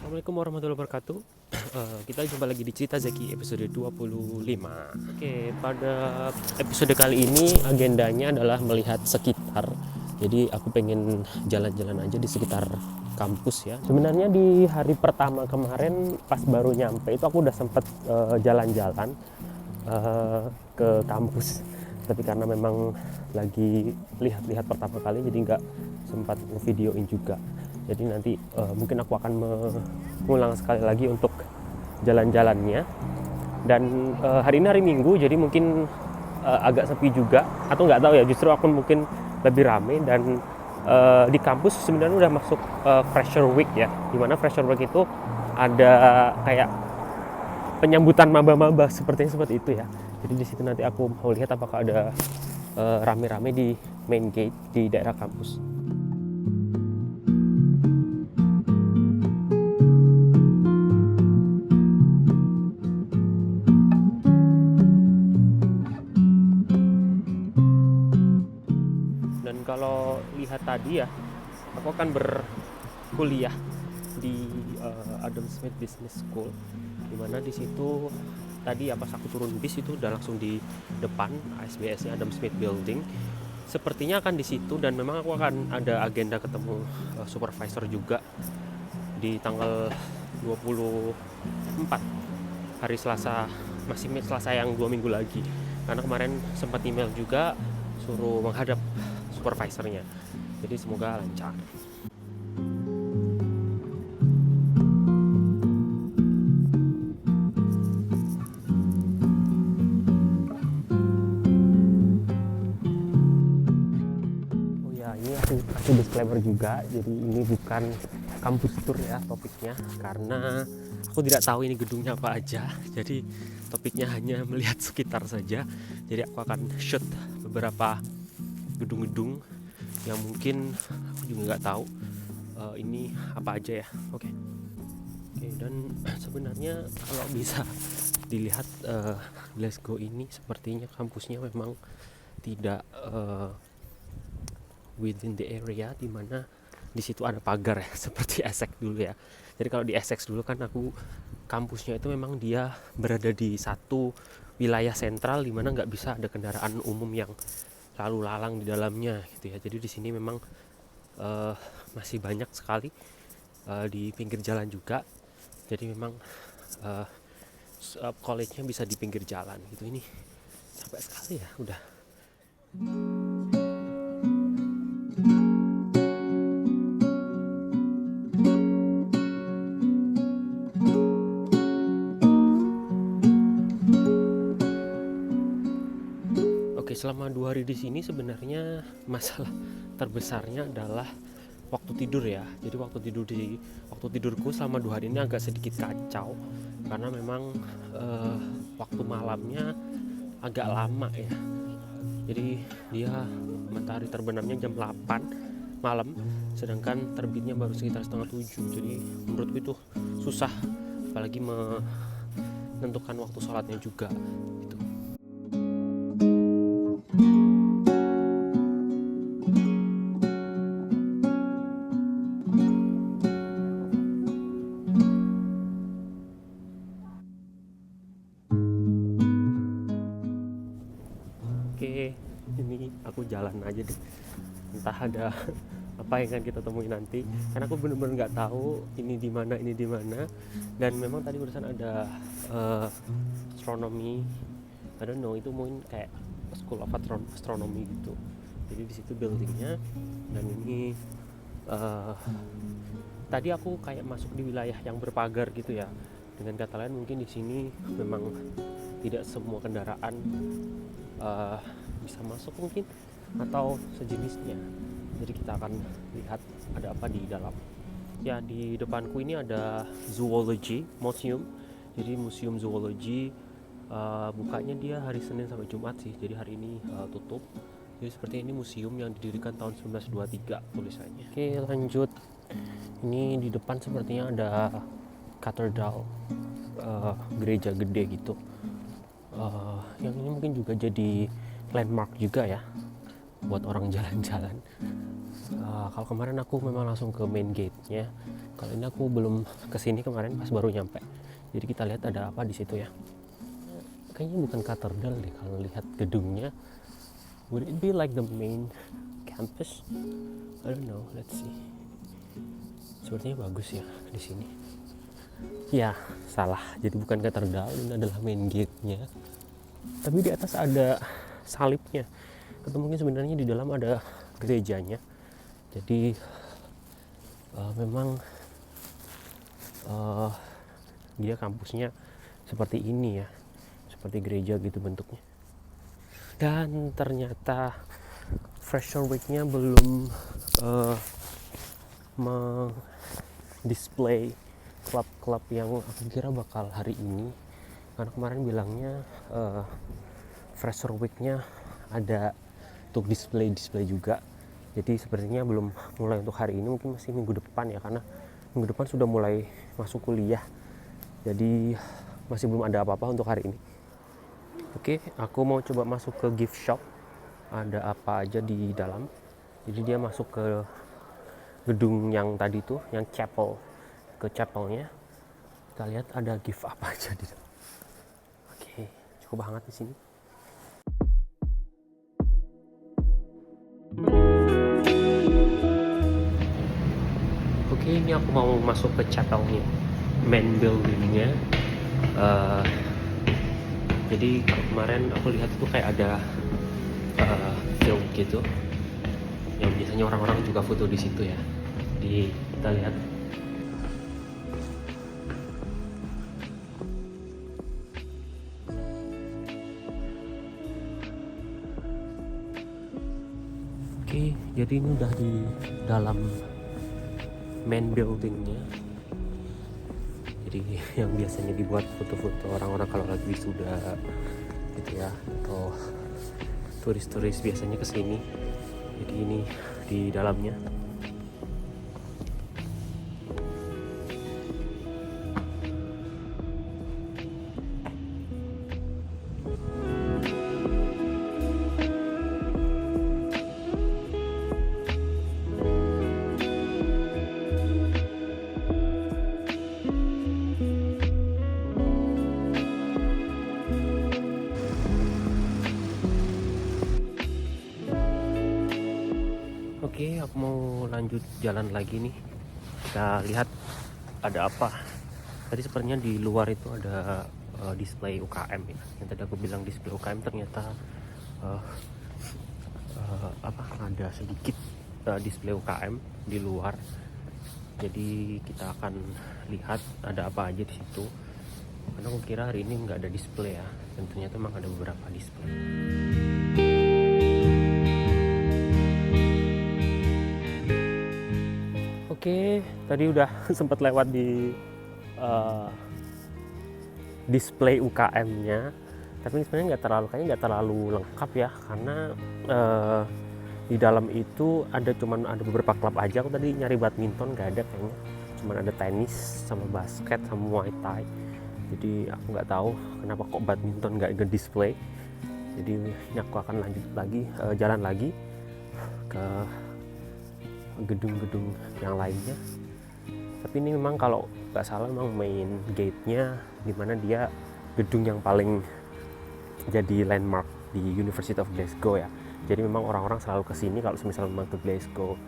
Assalamualaikum warahmatullahi wabarakatuh. Kita jumpa lagi di Cerita Zaki episode 25. Oke, pada episode kali ini agendanya adalah melihat sekitar. Jadi aku pengen jalan-jalan aja di sekitar kampus ya. Sebenarnya di hari pertama kemarin pas baru nyampe itu aku udah sempet jalan-jalan ke kampus. Tapi karena memang lagi lihat-lihat pertama kali jadi nggak sempat ngevideoin juga. Jadi nanti mungkin aku akan mengulang sekali lagi untuk jalan-jalannya. Dan hari ini hari Minggu, jadi mungkin agak sepi juga. Atau nggak tahu ya, justru aku mungkin lebih rame. Dan di kampus sebenarnya udah masuk Fresher Week ya. Dimana Fresher Week itu ada kayak penyambutan maba-maba seperti itu ya. Jadi di situ nanti aku mau lihat apakah ada rame-rame di main gate di daerah kampus. Dan kalau lihat tadi ya, aku akan berkuliah di Adam Smith Business School, dimana di situ tadi ya pas aku turun bis itu udah langsung di depan ASBS-nya Adam Smith Building. Sepertinya akan di situ, dan memang aku akan ada agenda ketemu supervisor juga di tanggal 24 hari Selasa, masih Selasa yang 2 minggu lagi. Karena kemarin sempat email juga suruh menghadap supervisornya. Jadi semoga lancar. Oh ya, ini aku kasih disclaimer juga. Jadi ini bukan kampus tour ya topiknya, karena aku tidak tahu ini gedungnya apa aja. Jadi topiknya hanya melihat sekitar saja. Jadi aku akan shoot beberapa gedung-gedung yang mungkin aku juga nggak tahu ini apa aja ya. Oke, dan sebenarnya kalau bisa dilihat Glasgow ini sepertinya kampusnya memang tidak within the area, dimana di situ ada pagar ya seperti Essex dulu ya. Jadi kalau di Essex dulu kan aku kampusnya itu memang dia berada di satu wilayah sentral dimana nggak bisa ada kendaraan umum yang lalu lalang di dalamnya gitu ya. Jadi di sini memang masih banyak sekali di pinggir jalan juga. Jadi memang college-nya bisa di pinggir jalan gitu. Ini capek sekali ya udah. Oke, selama 2 hari di sini sebenarnya masalah terbesarnya adalah waktu tidur ya. Jadi waktu tidurku selama 2 hari ini agak sedikit kacau karena memang waktu malamnya agak lama ya. Jadi dia matahari terbenamnya jam 8 malam, sedangkan terbitnya baru sekitar setengah 7. Jadi menurutku itu susah, apalagi menentukan waktu sholatnya juga gitu. Oke, ini aku jalan aja deh, entah ada apa yang akan kita temui nanti, karena aku bener-bener nggak tahu ini di mana. Dan memang tadi barusan ada astronomy, I don't know, itu mungkin kayak School of Astronomy gitu. Jadi di situ buildingnya, dan ini tadi aku kayak masuk di wilayah yang berpagar gitu ya. Dengan kata lain mungkin di sini memang tidak semua kendaraan bisa masuk mungkin, atau sejenisnya. Jadi kita akan lihat ada apa di dalam. Ya, di depanku ini ada Zoology Museum. Jadi museum zoology bukanya dia hari Senin sampai Jumat sih. Jadi hari ini tutup. Jadi seperti ini museum yang didirikan tahun 1923 tulisannya. Oke, lanjut. Ini di depan sepertinya ada katedral, gereja gede gitu. Yang ini mungkin juga jadi landmark juga ya buat orang jalan-jalan. Kalau kemarin aku memang langsung ke main gate-nya. Kalau ini aku belum kesini kemarin, pas baru nyampe. Jadi kita lihat ada apa di situ ya. Kayaknya bukan katedral deh kalau lihat gedungnya. Would it be like the main campus? I don't know, let's see. Sepertinya bagus ya di sini. Ya, salah. Jadi bukan katedral, ini adalah main gate-nya. Tapi di atas ada salibnya. Atau mungkin sebenarnya di dalam ada gerejanya. Jadi memang dia kampusnya seperti ini ya, seperti gereja gitu bentuknya. Dan ternyata Fresher Week-nya belum display klub-klub yang aku kira bakal hari ini, karena kemarin bilangnya Fresher Week-nya ada untuk display juga. Jadi sepertinya belum mulai untuk hari ini, mungkin masih minggu depan ya, karena minggu depan sudah mulai masuk kuliah. Jadi masih belum ada apa-apa untuk hari ini. Oke, aku mau coba masuk ke gift shop. Ada apa aja di dalam. Jadi dia masuk ke gedung yang tadi tuh, yang chapel. Ke chapelnya. Kita lihat ada gift apa aja di dalam. Oke, cukup hangat di sini. Oke, ini aku mau masuk ke chapelnya, main buildingnya. Jadi kemarin aku lihat tuh kayak ada film gitu, yang biasanya orang-orang juga foto di situ ya. Jadi kita lihat. Oke, jadi ini udah di dalam main buildingnya. Jadi yang biasanya dibuat foto-foto orang-orang kalau lagi wisuda gitu ya, atau turis-turis biasanya kesini. Jadi ini di dalamnya. Oke, aku mau lanjut jalan lagi nih. Kita lihat ada apa. Tadi sepertinya di luar itu ada display UKM ya. Yang tadi aku bilang display UKM, ternyata ada sedikit display UKM di luar. Jadi kita akan lihat ada apa aja di situ. Karena aku kira hari ini nggak ada display ya. Dan ternyata memang ada beberapa display. Oke, tadi udah sempat lewat di display UKM-nya, tapi sebenarnya nggak terlalu lengkap ya, karena di dalam itu ada beberapa klub aja. Aku tadi nyari badminton nggak ada kayaknya, cuman ada tenis sama basket sama muay thai. Jadi aku nggak tahu kenapa kok badminton nggak display. Jadi ini aku akan lanjut lagi, jalan lagi ke gedung-gedung yang lainnya. Tapi ini memang kalau nggak salah memang main gate-nya, dimana dia gedung yang paling jadi landmark di University of Glasgow ya. Jadi memang orang-orang selalu kesini kalau misalnya memang ke Glasgow.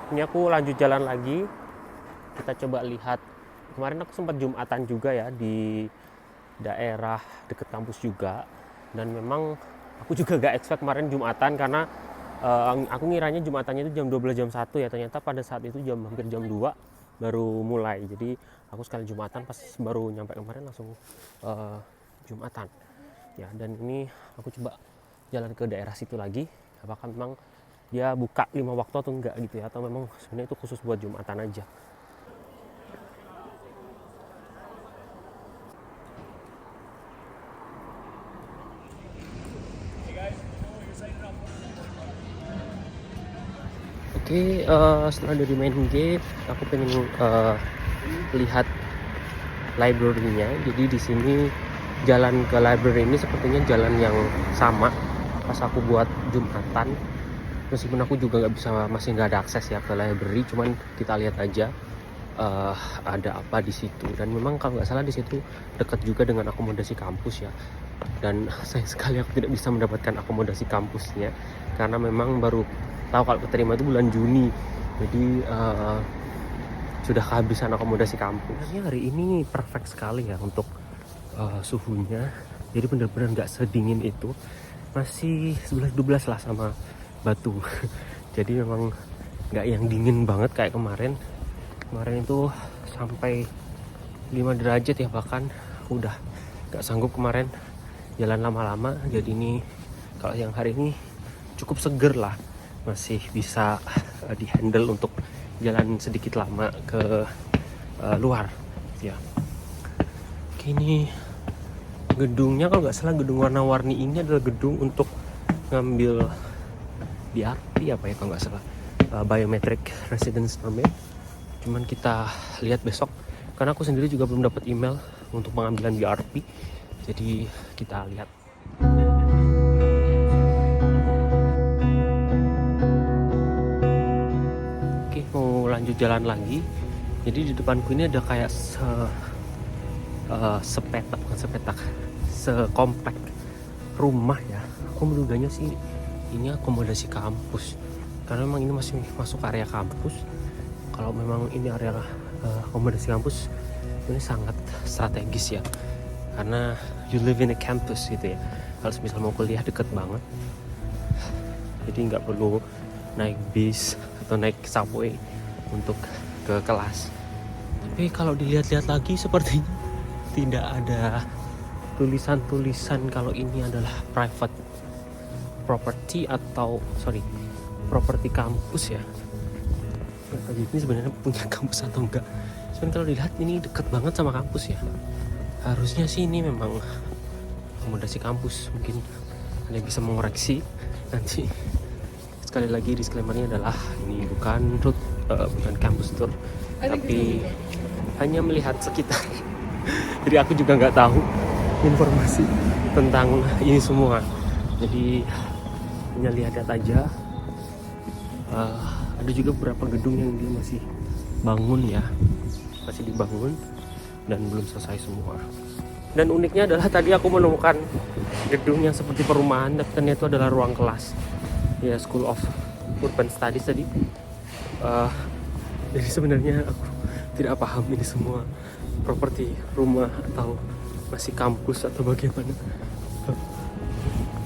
Ini aku lanjut jalan lagi. Kita coba lihat. Kemarin aku sempat Jumatan juga ya di daerah deket kampus juga. Dan memang aku juga gak expect kemarin Jumatan, karena aku ngiranya Jumatannya itu jam 12 jam 1 ya. Ternyata pada saat itu hampir jam 2 baru mulai. Jadi aku sekali Jumatan, pas baru nyampe kemarin langsung Jumatan. Ya, dan ini aku coba jalan ke daerah situ lagi. Apakah memang dia buka 5 waktu atau enggak gitu ya, atau memang sebenarnya itu khusus buat Jumatan aja. Oke, setelah dari main game, aku pengen lihat library-nya. Jadi di sini jalan ke library ini sepertinya jalan yang sama pas aku buat Jumatan. Meskipun aku juga masih nggak ada akses ya ke library, cuman kita lihat aja ada apa di situ. Dan memang kalau nggak salah di situ dekat juga dengan akomodasi kampus ya. Dan sayang sekali aku tidak bisa mendapatkan akomodasi kampusnya karena memang baru tahu kalau keterima itu bulan Juni. Jadi sudah kehabisan akomodasi kampus. Sebenarnya hari ini perfect sekali ya untuk suhunya. Jadi benar-benar nggak sedingin itu. Masih 11-12 lah sama Batu. Jadi memang nggak yang dingin banget kayak kemarin. Kemarin itu sampai 5 derajat ya, bahkan aku udah nggak sanggup kemarin jalan lama-lama. Jadi ini kalau yang hari ini cukup seger lah, masih bisa dihandle untuk jalan sedikit lama ke luar ya. Ini gedungnya kalau nggak salah gedung warna-warni ini adalah gedung untuk ngambil BRP apa ya kalau nggak salah, biometric residence permit. Cuman kita lihat besok karena aku sendiri juga belum dapat email untuk pengambilan BRP, jadi kita lihat. Oke, mau lanjut jalan lagi. Jadi di depanku ini ada kayak sekomplek rumah ya. Aku menduganya sih ini akomodasi kampus karena memang ini masih masuk area kampus. Kalau memang ini area akomodasi kampus, ini sangat strategis ya, karena you live in a campus gitu ya. Kalau misal mau kuliah deket banget, jadi nggak perlu naik bis atau naik subway untuk ke kelas. Tapi kalau dilihat-lihat lagi sepertinya tidak ada tulisan-tulisan kalau ini adalah private property atau properti kampus ya. Ini sebenarnya punya kampus atau enggak. Cuman kalau dilihat ini deket banget sama kampus ya. Harusnya sih ini memang akomodasi kampus. Mungkin Anda bisa mengoreksi nanti. Sekali lagi disclaimer-nya adalah ini bukan kampus tour, tapi hanya melihat sekitar. Jadi aku juga nggak tahu informasi tentang ini semua. Jadi hanya lihat aja. Ada juga beberapa gedung yang dia masih bangun ya, masih dibangun dan belum selesai semua. Dan uniknya adalah tadi aku menemukan gedung yang seperti perumahan, tapi ternyata itu adalah ruang kelas ya, School of Urban Studies tadi. Jadi sebenarnya aku tidak paham ini semua properti rumah atau masih kampus atau bagaimana.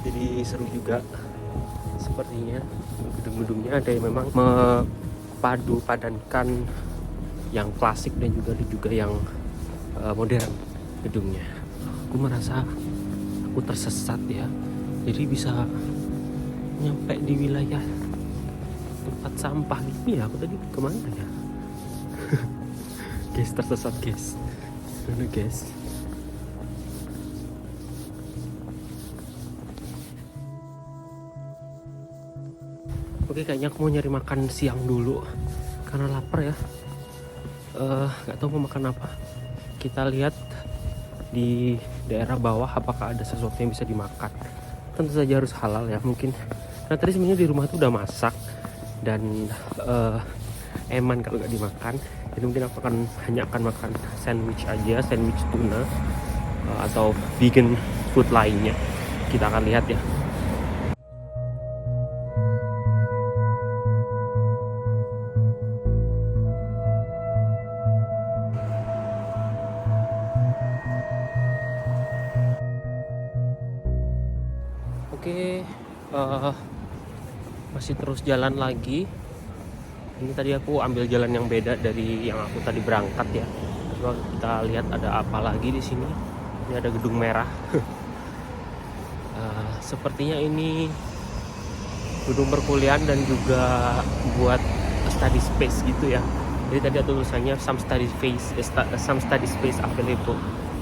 Jadi seru juga sepertinya. Gedung-gedungnya ada yang memang padankan yang klasik dan juga yang modern gedungnya. Aku merasa aku tersesat ya, jadi bisa nyampe di wilayah tempat sampah gitu ya. Aku tadi kemana ya? Guys, tersesat guys. Mana guys? Oke, kayaknya aku mau nyari makan siang dulu karena lapar ya. Gak tahu mau makan apa. Kita lihat di daerah bawah apakah ada sesuatu yang bisa dimakan. Tentu saja harus halal ya mungkin. Nah tadi sebenarnya di rumah tuh udah masak dan eman kalau nggak dimakan. Jadi mungkin aku hanya akan makan sandwich aja, sandwich tuna atau vegan food lainnya. Kita akan lihat ya. Oke, masih terus jalan lagi. Ini tadi aku ambil jalan yang beda dari yang aku tadi berangkat ya. Coba kita lihat ada apa lagi di sini. Ini ada gedung merah. Sepertinya ini gedung perkuliahan dan juga buat study space gitu ya. Jadi tadi ada tulisannya some study space available.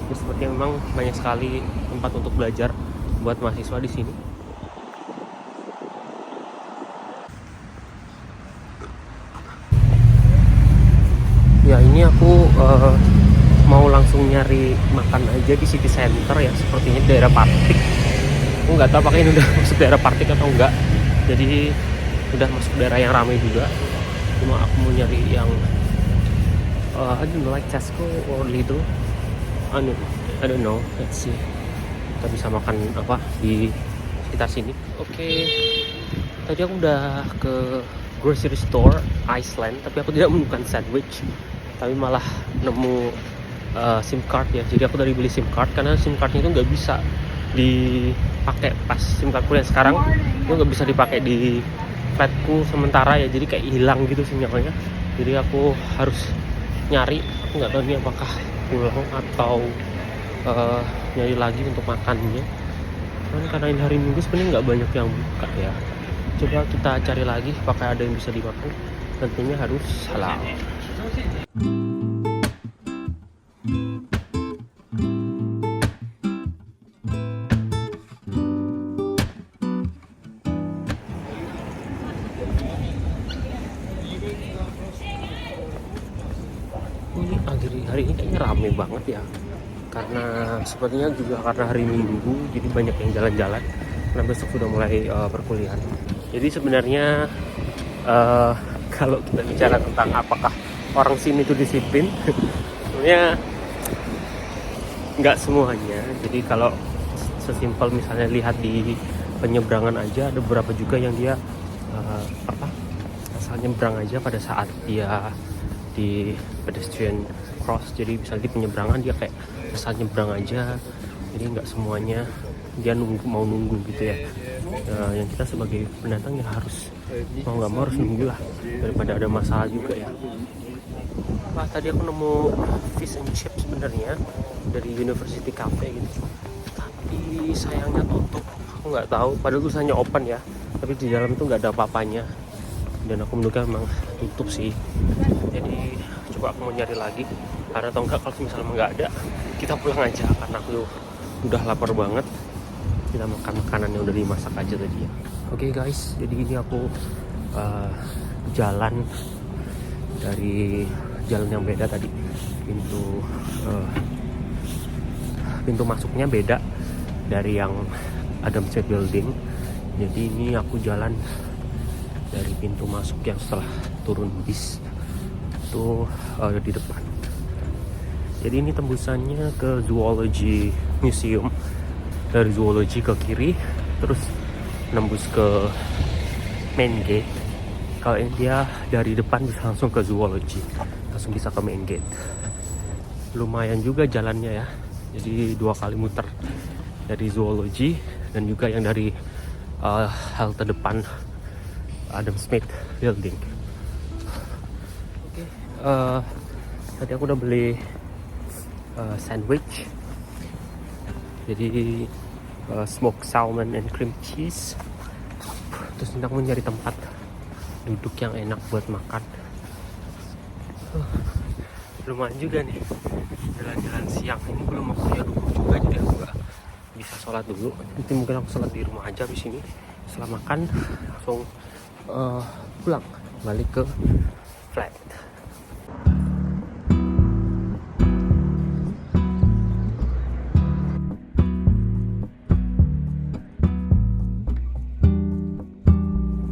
Jadi sepertinya memang banyak sekali tempat untuk belajar buat mahasiswa di sini. Ya ini aku mau langsung nyari makan aja di city center ya, sepertinya daerah Partik. Aku nggak tahu apakah ini udah masuk daerah Partik atau enggak. Jadi udah masuk daerah yang ramai juga. Cuma aku mau nyari yang I don't know, like Tesco or Lidl. I don't know. Let's see. Kita bisa makan apa di sekitar sini. Oke. Tadi aku udah ke grocery store Iceland, tapi aku tidak menemukan sandwich. Tapi malah nemu SIM card ya. Jadi aku tadi beli SIM card karena SIM cardnya itu nggak bisa dipakai pas SIM cardku yang sekarang itu nggak bisa dipakai di flatku sementara ya. Jadi kayak hilang gitu sinyalnya. Jadi aku harus nyari. Aku nggak tahu ini apakah pulang atau nyari lagi untuk makannya. Karena ini hari Minggu sebenarnya nggak banyak yang buka ya. Coba kita cari lagi apakah ada yang bisa dimakan. Tentunya harus halal. Ini hari ini kayaknya rame banget ya, karena sepertinya juga karena hari Minggu jadi banyak yang jalan-jalan karena besok sudah mulai perkuliahan. Jadi sebenarnya kalau kita bicara tentang apakah orang sini itu disiplin, sebenarnya nggak semuanya. Jadi kalau sesimpel misalnya lihat di penyeberangan aja, ada beberapa juga yang dia asal nyebrang aja pada saat dia di pedestrian cross. Jadi misalnya di penyeberangan dia kayak asal nyebrang aja, jadi nggak semuanya dia mau nunggu gitu ya. Yang kita sebagai pendatang ya harus mau nggak mau harus nunggu lah, daripada ada masalah juga ya. Tadi aku nemu fish and chips sebenarnya dari University Cafe gitu, tapi sayangnya tutup. Aku nggak tahu, padahal tulisannya open ya, tapi di dalam tuh nggak ada apa-apanya. Dan aku menduga memang tutup sih. Jadi coba aku mau nyari lagi, karena atau enggak kalau misalnya nggak ada kita pulang aja, karena aku udah lapar banget. Kita makan makanan yang udah dimasak aja tadi ya. Oke guys, jadi ini aku jalan dari jalan yang beda tadi. Pintu masuknya beda dari yang Adam Street Building. Jadi ini aku jalan dari pintu masuk yang setelah turun bis itu di depan. Jadi ini tembusannya ke Zoology Museum. Dari Zoology ke kiri, terus nembus ke main gate. Kalau ini dia dari depan bisa langsung ke Zoology, langsung bisa ke main gate. Lumayan juga jalannya ya. Jadi 2 kali muter dari Zoology dan juga yang dari halte depan Adam Smith Building. Oke, tadi aku udah beli sandwich. Jadi smoked salmon and cream cheese. Terus aku mau nyari tempat duduk yang enak buat makan. Lumayan juga nih jalan-jalan siang ini, belum waktunya duduk juga, jadi aku gak bisa sholat dulu. Nanti mungkin aku sholat di rumah aja habis ini. Setelah makan langsung pulang balik ke flat.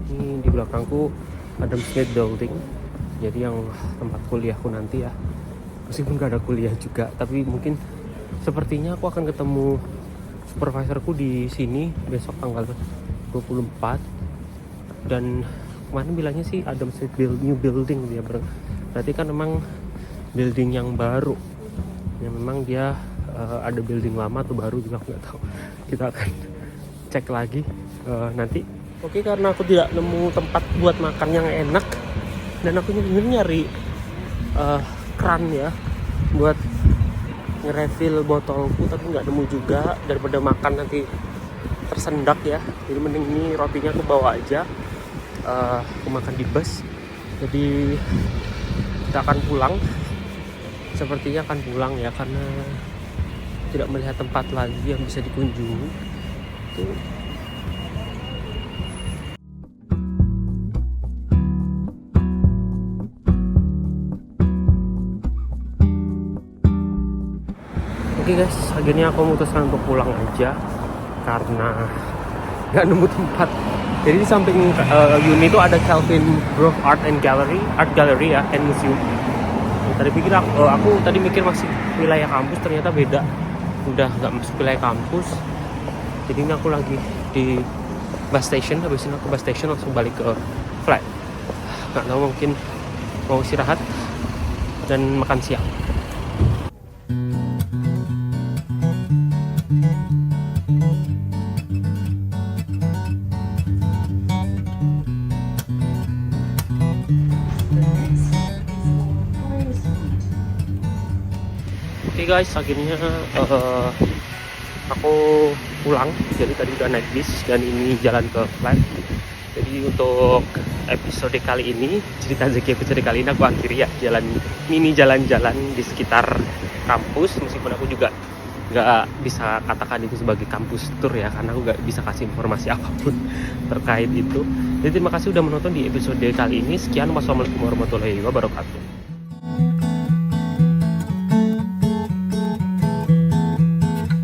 Ini di belakangku Adam Smith Building, jadi yang tempat kuliahku nanti ya. Meskipun gak ada kuliah juga, tapi mungkin sepertinya aku akan ketemu supervisorku di sini besok tanggal 24. Dan kemarin bilangnya sih Adam Street New Building dia berarti kan memang building yang baru. Yang memang dia ada building lama atau baru juga aku nggak tahu. Kita akan cek lagi nanti. Oke, karena aku tidak nemu tempat buat makan yang enak dan aku nyari keran ya buat nge-refill botolku, tapi nggak nemu juga. Daripada makan nanti tersendak ya, jadi mending ini rotinya aku bawa aja. Aku makan di bus. Jadi kita akan pulang, sepertinya akan pulang ya, karena tidak melihat tempat lagi yang bisa dikunjungi tuh. Oke guys, akhirnya aku memutuskan untuk pulang aja karena nggak nemu tempat. Jadi di samping uni itu ada Calvin Grove Art Gallery ya, and Museum. Tadi pikir aku tadi mikir masih wilayah kampus, ternyata beda, udah nggak masuk wilayah kampus. Jadi ini aku lagi di bus station, habis ini aku bus station langsung balik ke flat. Nggak tahu, mungkin mau istirahat dan makan siang. Oke guys, akhirnya aku pulang. Jadi tadi udah naik bis dan ini jalan ke flat. Jadi untuk episode kali ini, cerita Zeki episode kali ini aku akhiri ya, jalan-jalan di sekitar kampus. Meskipun aku juga nggak bisa katakan itu sebagai kampus tour ya, karena aku nggak bisa kasih informasi apapun terkait itu. Jadi terima kasih udah menonton di episode kali ini. Sekian, wassalamualaikum warahmatullahi wabarakatuh.